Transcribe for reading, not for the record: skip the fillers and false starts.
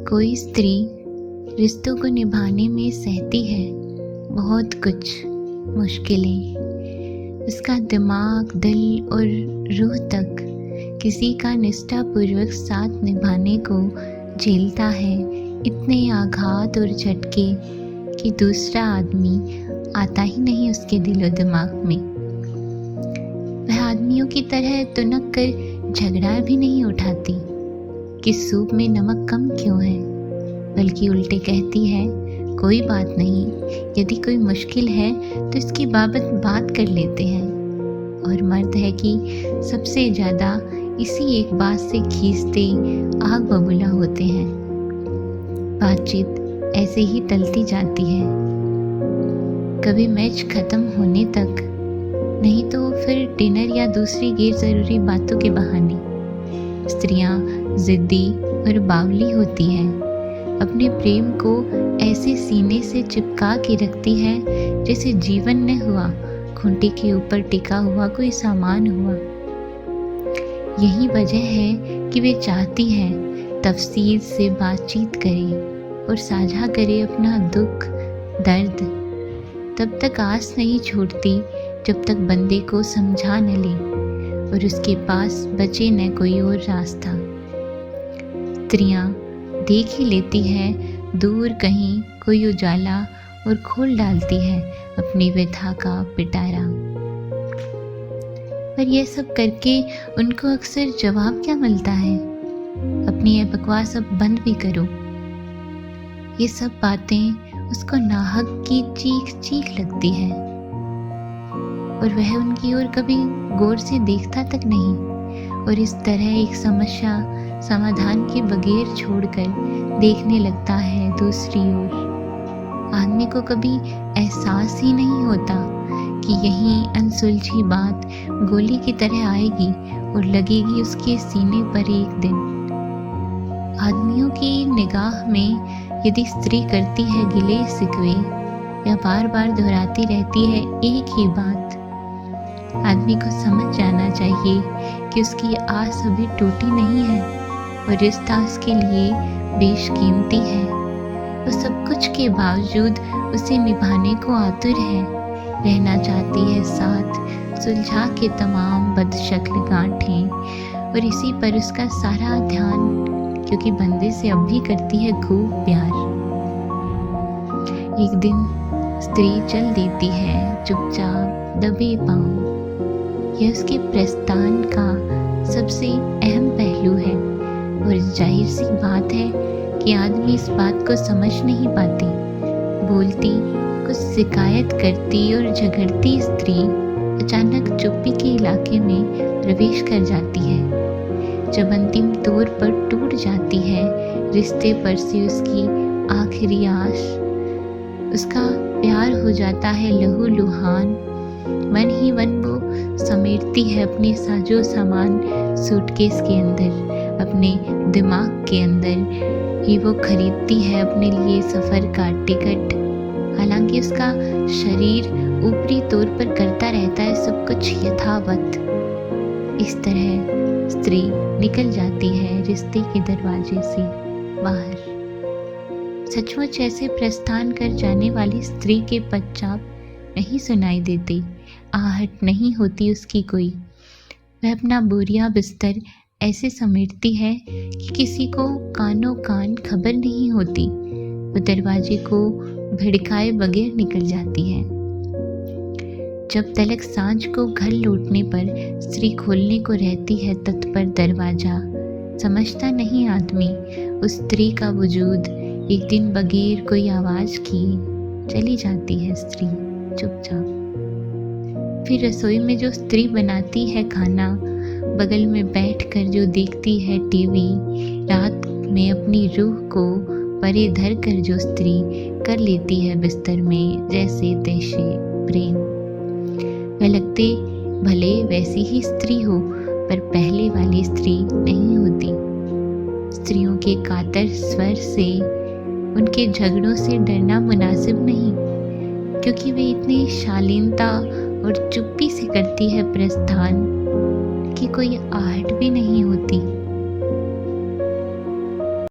कोई स्त्री रिश्तों को निभाने में सहती है बहुत कुछ मुश्किलें। उसका दिमाग, दिल और रूह तक किसी का निष्ठापूर्वक साथ निभाने को झेलता है इतने आघात और झटके कि दूसरा आदमी आता ही नहीं उसके दिलो दिमाग में। वह आदमियों की तरह तुनक कर झगड़ा भी नहीं उठाती कि सूप में नमक कम क्यों है, बल्कि उल्टे कहती है कोई बात नहीं, यदि कोई मुश्किल है तो इसकी बाबत बात कर लेते हैं। और मर्द है कि सबसे ज़्यादा इसी एक बात से खींचते आग बबूला होते हैं। बातचीत ऐसे ही टलती जाती है, कभी मैच ख़त्म होने तक, नहीं तो फिर डिनर या दूसरी गैर ज़रूरी बातों के बहाने। स्त्रियां ज़िद्दी और बावली होती हैं, अपने प्रेम को ऐसे सीने से चिपका के रखती है जैसे जीवन न हुआ खूंटी के ऊपर टिका हुआ कोई सामान हुआ। यही वजह है कि वे चाहती हैं तफसील से बातचीत करे और साझा करे अपना दुख दर्द। तब तक आस नहीं छोड़ती जब तक बंदे को समझा न ले और उसके पास बचे न कोई और रास्ता। स्त्रियां देख ही लेती है दूर कहीं कोई उजाला और खोल डालती है अपनी व्यथा का पिटारा। पर यह सब करके उनको अक्सर जवाब क्या मिलता है? अपनी यह बकवास अब बंद भी करो। ये सब बातें उसको नाहक की चीख चीख लगती है और वह उनकी ओर कभी गौर से देखता तक नहीं और इस तरह एक समस्या समाधान के बगैर छोड़कर देखने लगता है दूसरी ओर। आदमी को कभी एहसास ही नहीं होता कि यही अनसुलझी बात गोली की तरह आएगी और लगेगी उसके सीने पर एक दिन। आदमियों की निगाह में यदि स्त्री करती है गिले शिकवे या बार बार दोहराती रहती है एक ही बात, आदमी को समझ जाना चाहिए कि उसकी आस अभी टूटी नहीं है और रिश्ता उसके लिए बेशकीमती है। वो सब कुछ के बावजूद उसे निभाने को आतुर है, रहना चाहती है साथ, सुलझा के तमाम बदशक्ल गांठें, और इसी पर उसका सारा ध्यान, क्योंकि बंदे से अब भी करती है खूब प्यार। एक दिन स्त्री चल देती है चुपचाप दबे पांव। यह उसके प्रस्थान का सबसे अहम पहलू है और जाहिर सी बात है कि आदमी इस बात को समझ नहीं पाती। बोलती, कुछ शिकायत करती और झगड़ती स्त्री अचानक चुप्पी के इलाके में प्रवेश कर जाती है। जब अंतिम तौर पर टूट जाती है रिश्ते पर से उसकी आखिरी आस, उसका प्यार हो जाता है लहू लुहान। मन ही मन वो समेटती है अपने साजो सामान सूटकेस के अंदर, अपने दिमाग के अंदर ही वो खरीदती है अपने लिए सफ़र का टिकट। हालांकि उसका शरीर ऊपरी तौर पर करता रहता है सब कुछ यथावत। इस तरह स्त्री निकल जाती है रिश्ते के दरवाजे से बाहर। सचमुच ऐसे प्रस्थान कर जाने वाली स्त्री के पदचाप नहीं सुनाई देते, आहट नहीं होती उसकी कोई। वह अपना बोरिया बिस्तर ऐसे समेटती है कि किसी को कानों कान खबर नहीं होती। वो दरवाजे को भिड़काए बगैर निकल जाती है। जब तलक सांझ को घर लौटने पर स्त्री खोलने को रहती है तत्पर दरवाजा, समझता नहीं आदमी उस स्त्री का वजूद। एक दिन बगैर कोई आवाज़ किए चली जाती है स्त्री चुपचाप। फिर रसोई में जो स्त्री बनाती है खाना, बगल में बैठकर जो देखती है टीवी, रात में अपनी रूह को परे धर कर जो स्त्री कर लेती है बिस्तर में जैसे तैसे प्रेम, वह लगते भले वैसी ही स्त्री हो पर पहले वाली स्त्री नहीं होती। स्त्रियों के कातर स्वर से, उनके झगड़ों से डरना मुनासिब नहीं, क्योंकि वे इतनी शालीनता और चुप्पी से करती है प्रस्थान कि कोई आहट भी नहीं होती।